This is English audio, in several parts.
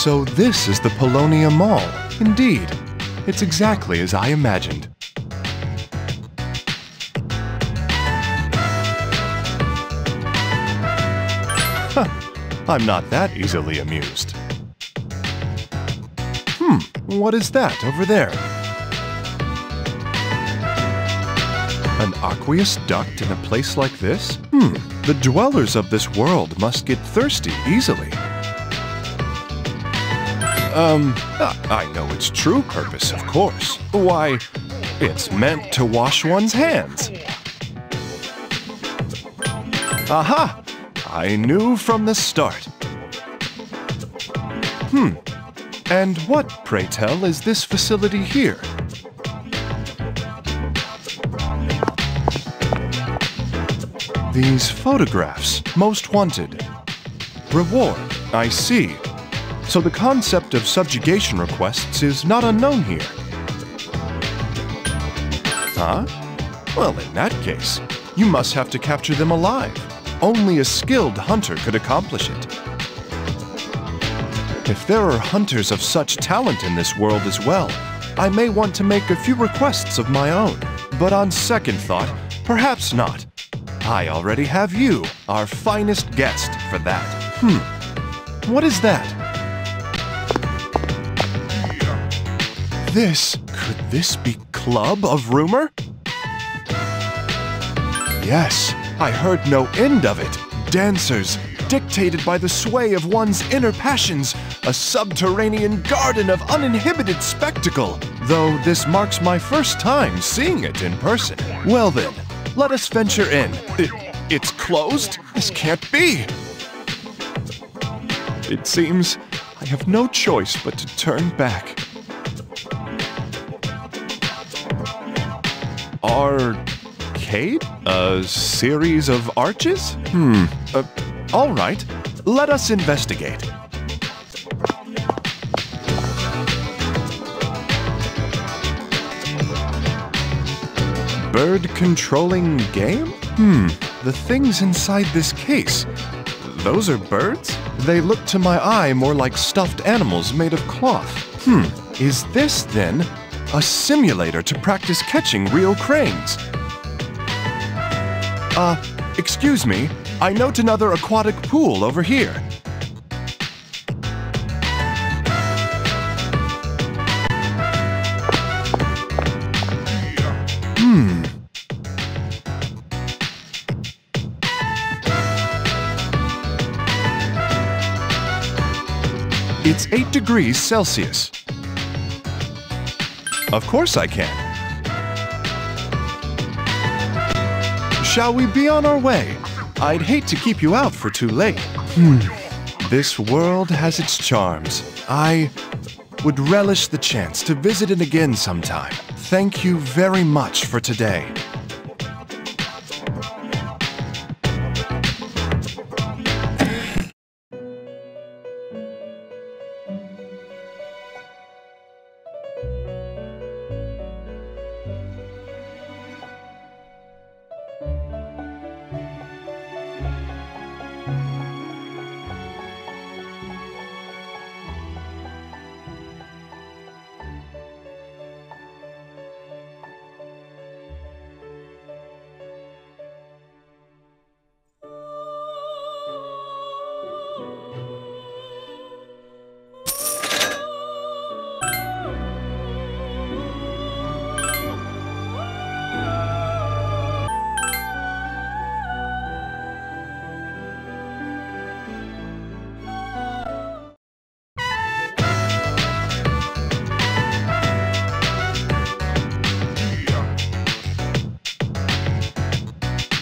So this is the Polonia Mall. Indeed. It's exactly as I imagined. Huh. I'm not that easily amused. What is that over there? An aqueous duct in a place like this? The dwellers of this world must get thirsty easily. I know its true purpose, of course. Why, it's meant to wash one's hands. Aha! I knew from the start. And what, pray tell, is this facility here? These photographs, most wanted. Reward, I see. So the concept of subjugation requests is not unknown here. Huh? Well, in that case, you must have to capture them alive. Only a skilled hunter could accomplish it. If there are hunters of such talent in this world as well, I may want to make a few requests of my own. But on second thought, perhaps not. I already have you, our finest guest, for that. What is that? Could this be Club of Rumor? Yes, I heard no end of it. Dancers, dictated by the sway of one's inner passions, a subterranean garden of uninhibited spectacle. Though this marks my first time seeing it in person. Well then, let us venture in. It's closed? This can't be. It seems I have no choice but to turn back. Arcade? A series of arches? All right. Let us investigate. Bird-controlling game? The things inside this case. Those are birds? They look to my eye more like stuffed animals made of cloth. Is this, then, a simulator to practice catching real cranes? Excuse me. I note another aquatic pool over here. It's 8 degrees Celsius. Of course I can. Shall we be on our way? I'd hate to keep you out for too late. This world has its charms. I would relish the chance to visit it again sometime. Thank you very much for today.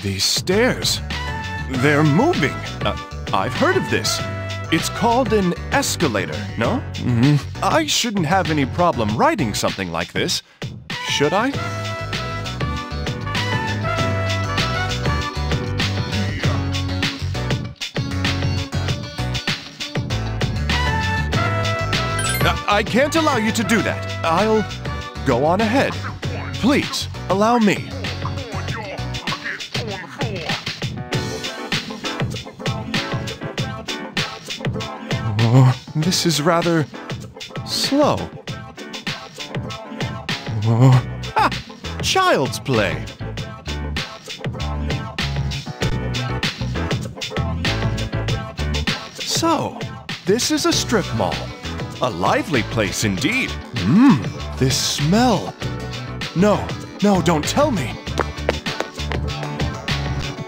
These stairs, they're moving. I've heard of this. It's called an escalator, no? I shouldn't have any problem riding something like this, should I? I can't allow you to do that. I'll go on ahead. Please, allow me. Oh. this is rather slow. Ha! Child's play. So, this is a strip mall. A lively place indeed. This smell. No, don't tell me.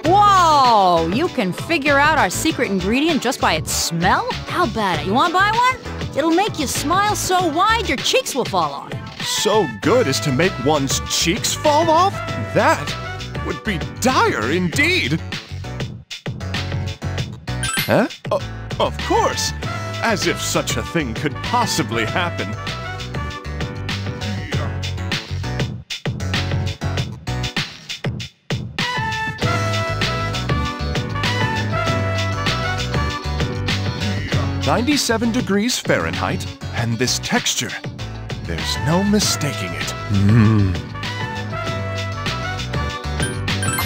Whoa! You can figure out our secret ingredient just by its smell? How about it? You want to buy one? It'll make you smile so wide your cheeks will fall off. So good as to make one's cheeks fall off? That would be dire indeed. Huh? Of course. As if such a thing could possibly happen. "97 degrees Fahrenheit, and this texture. There's no mistaking it."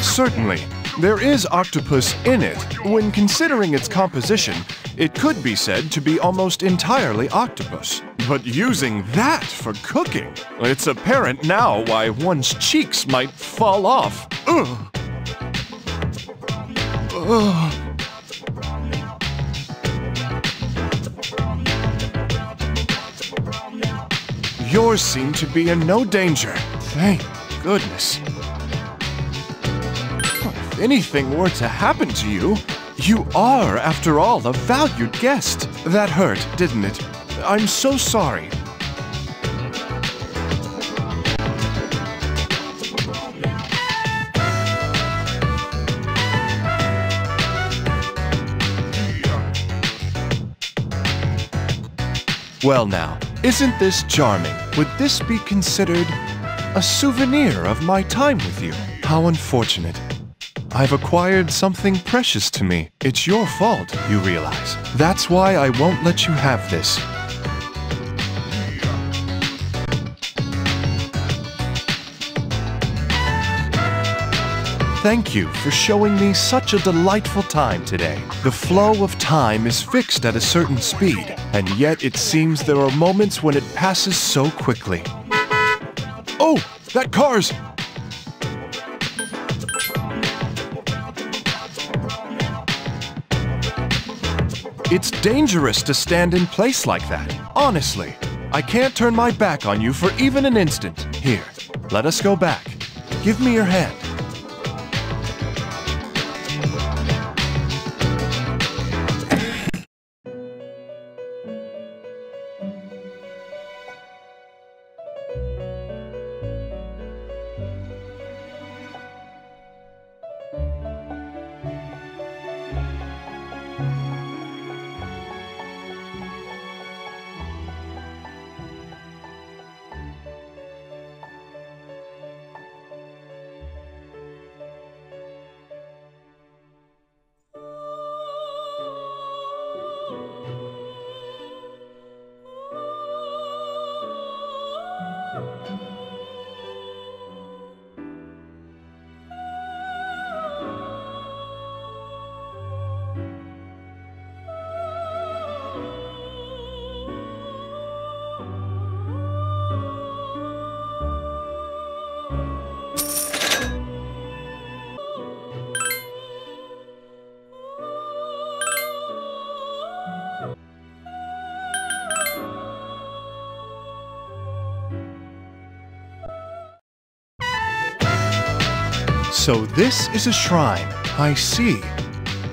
Certainly, there is octopus in it. When considering its composition, it could be said to be almost entirely octopus. But using that for cooking, it's apparent now why one's cheeks might fall off. Ugh. Ugh. Yours seem to be in no danger. Thank goodness. If anything were to happen to you, you are, after all, a valued guest. That hurt, didn't it? I'm so sorry. Well now, isn't this charming? Would this be considered a souvenir of my time with you? How unfortunate. I've acquired something precious to me. It's your fault, you realize. That's why I won't let you have this. Thank you for showing me such a delightful time today. The flow of time is fixed at a certain speed, and yet it seems there are moments when it passes so quickly. Oh, that car's... It's dangerous to stand in place like that. Honestly, I can't turn my back on you for even an instant. Here, let us go back. Give me your hand. So this is a shrine. I see.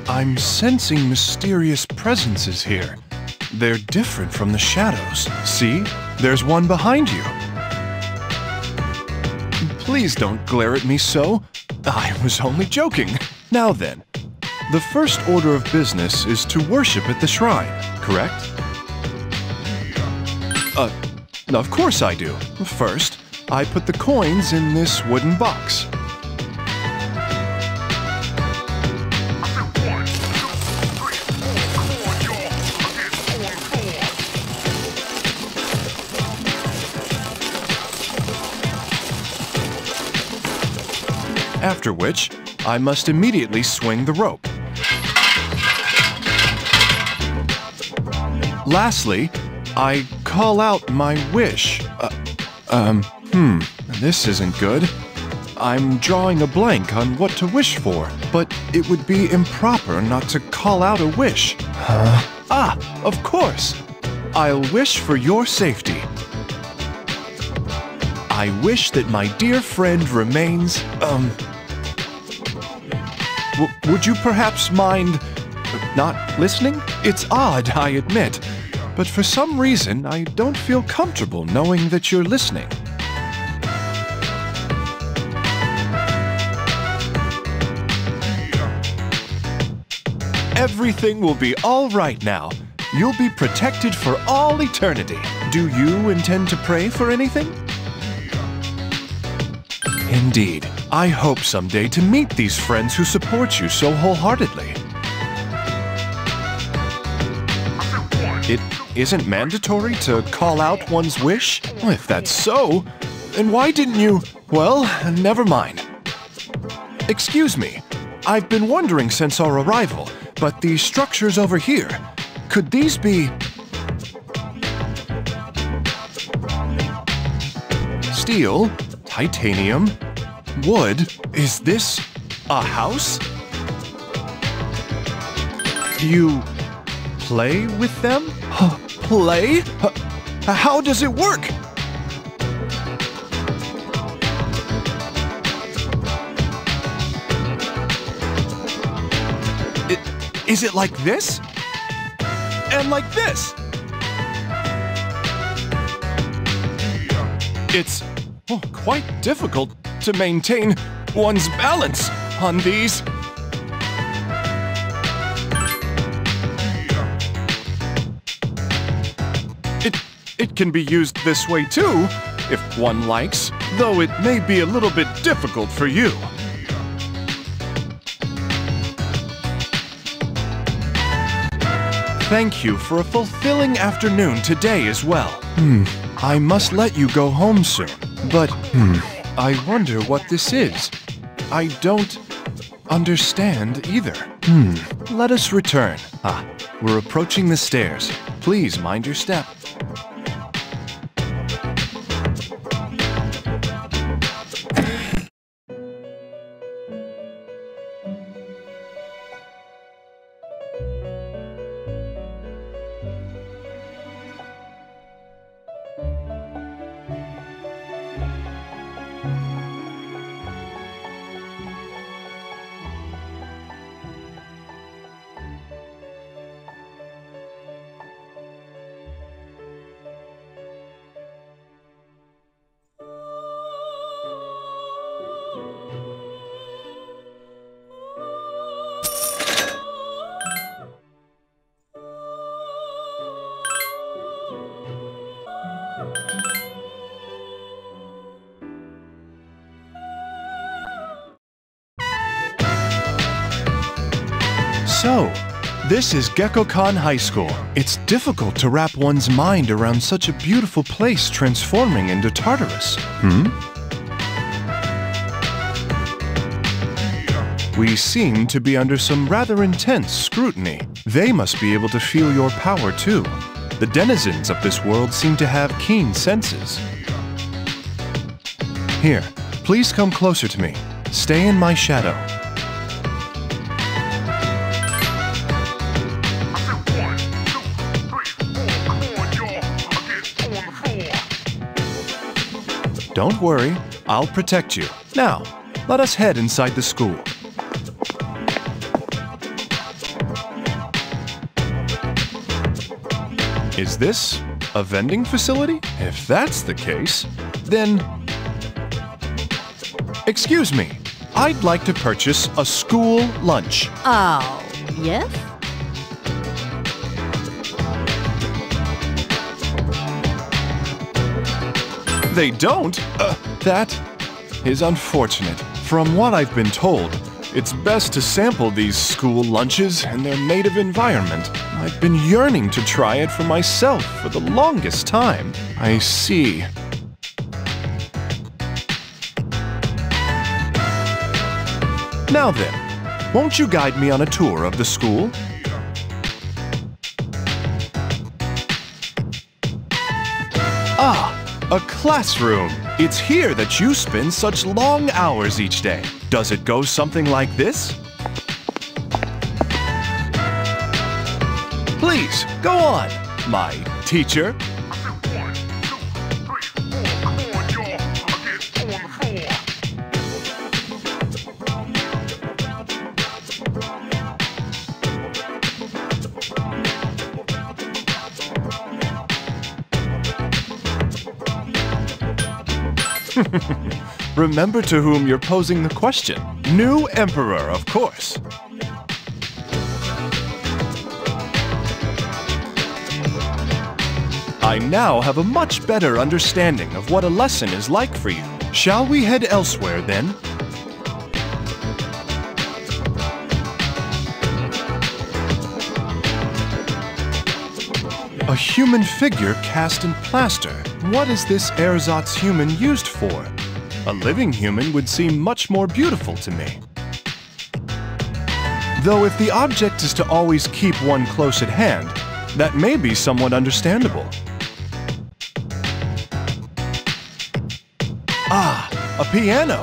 I'm sensing mysterious presences here. They're different from the shadows. See? There's one behind you. Please don't glare at me so. I was only joking. Now then, the first order of business is to worship at the shrine, correct? Of course I do. First, I put the coins in this wooden box. After which, I must immediately swing the rope. Lastly, I call out my wish. This isn't good. I'm drawing a blank on what to wish for, but it would be improper not to call out a wish. Ah, of course. I'll wish for your safety. I wish that my dear friend remains, would you perhaps mind not listening? It's odd, I admit, but for some reason I don't feel comfortable knowing that you're listening. Everything will be all right now. You'll be protected for all eternity. Do you intend to pray for anything? Indeed. I hope someday to meet these friends who support you so wholeheartedly. It isn't mandatory to call out one's wish? Well, if that's so, then why didn't you... Well, never mind. Excuse me. I've been wondering since our arrival, but these structures over here, could these be... Steel, titanium, wood? Is this a house? You play with them? Play? How does it work? Is it like this? And like this? It's quite difficult to maintain one's balance on these. It can be used this way too, if one likes, though it may be a little bit difficult for you. Thank you for a fulfilling afternoon today as well. I must let you go home soon, but I wonder what this is. I don't understand either. Let us return. We're approaching the stairs. Please mind your step. So, this is Gekkoukan High School. It's difficult to wrap one's mind around such a beautiful place transforming into Tartarus. We seem to be under some rather intense scrutiny. They must be able to feel your power too. The denizens of this world seem to have keen senses. Here, please come closer to me. Stay in my shadow. Don't worry, I'll protect you. Now, let us head inside the school. Is this a vending facility? If that's the case, then... Excuse me, I'd like to purchase a school lunch. Oh, yes? They don't? That is unfortunate. From what I've been told, it's best to sample these school lunches in their native environment. I've been yearning to try it for myself for the longest time. I see. Now then, won't you guide me on a tour of the school? Ah, a classroom. It's here that you spend such long hours each day. Does it go something like this? Please, go on, my teacher. Remember to whom you're posing the question. New Emperor, of course. I now have a much better understanding of what a lesson is like for you. Shall we head elsewhere then? A human figure cast in plaster. What is this ersatz human used for? A living human would seem much more beautiful to me. Though if the object is to always keep one close at hand, that may be somewhat understandable. Ah, a piano!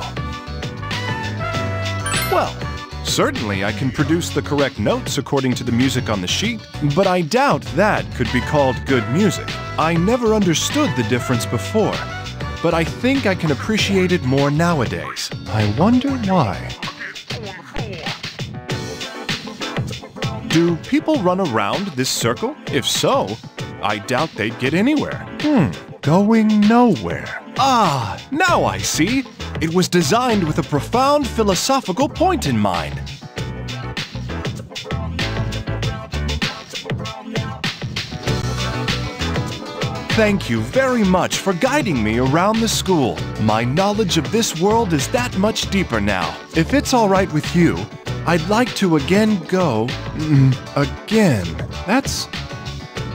Well, certainly I can produce the correct notes according to the music on the sheet, but I doubt that could be called good music. I never understood the difference before, but I think I can appreciate it more nowadays. I wonder why. Do people run around this circle? If so, I doubt they'd get anywhere. Going nowhere. Ah, now I see. It was designed with a profound philosophical point in mind. Thank you very much for guiding me around the school. My knowledge of this world is that much deeper now. If it's all right with you, I'd like to again go... again. That's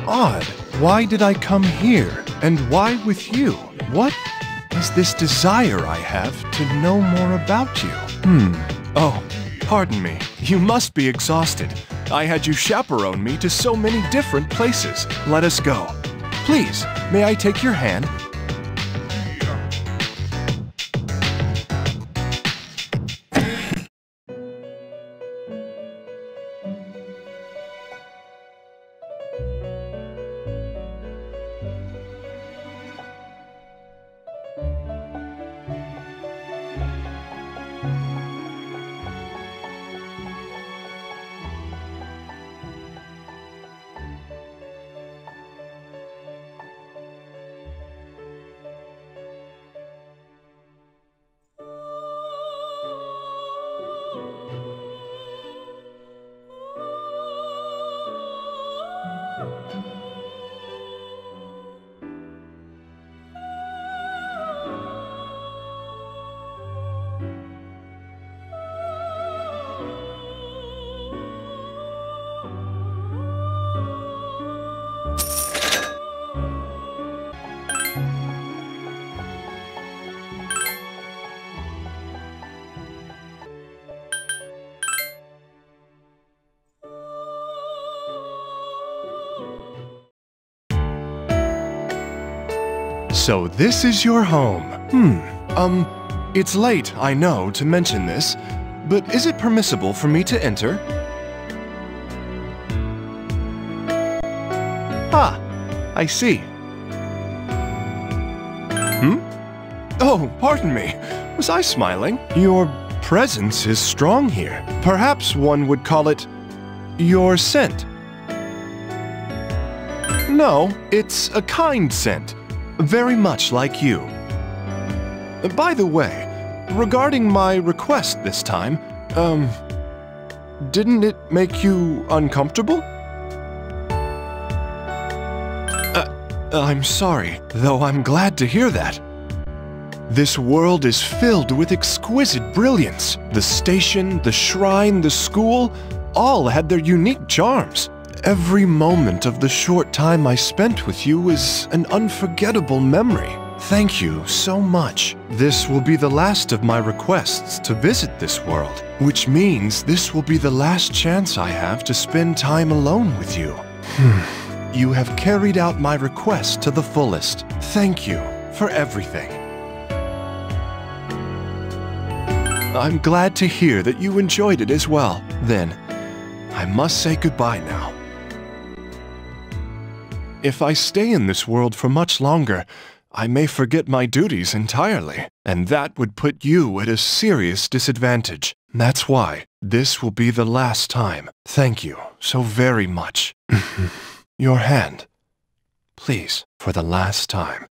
odd. Why did I come here? And why with you? What is this desire I have to know more about you? Oh, pardon me. You must be exhausted. I had you chaperone me to so many different places. Let us go. Please, may I take your hand? So this is your home. It's late, I know, to mention this, but is it permissible for me to enter? Ah, I see. Oh, pardon me. Was I smiling? Your presence is strong here. Perhaps one would call it your scent. No, it's a kind scent. Very much like you. By the way, regarding my request this time, didn't it make you uncomfortable? I'm sorry, though I'm glad to hear that. This world is filled with exquisite brilliance. The station, the shrine, the school, all had their unique charms. Every moment of the short time I spent with you is an unforgettable memory. Thank you so much. This will be the last of my requests to visit this world, which means this will be the last chance I have to spend time alone with you. You have carried out my request to the fullest. Thank you for everything. I'm glad to hear that you enjoyed it as well. Then, I must say goodbye now. If I stay in this world for much longer, I may forget my duties entirely, and that would put you at a serious disadvantage. That's why this will be the last time. Thank you so very much. Your hand, please, for the last time.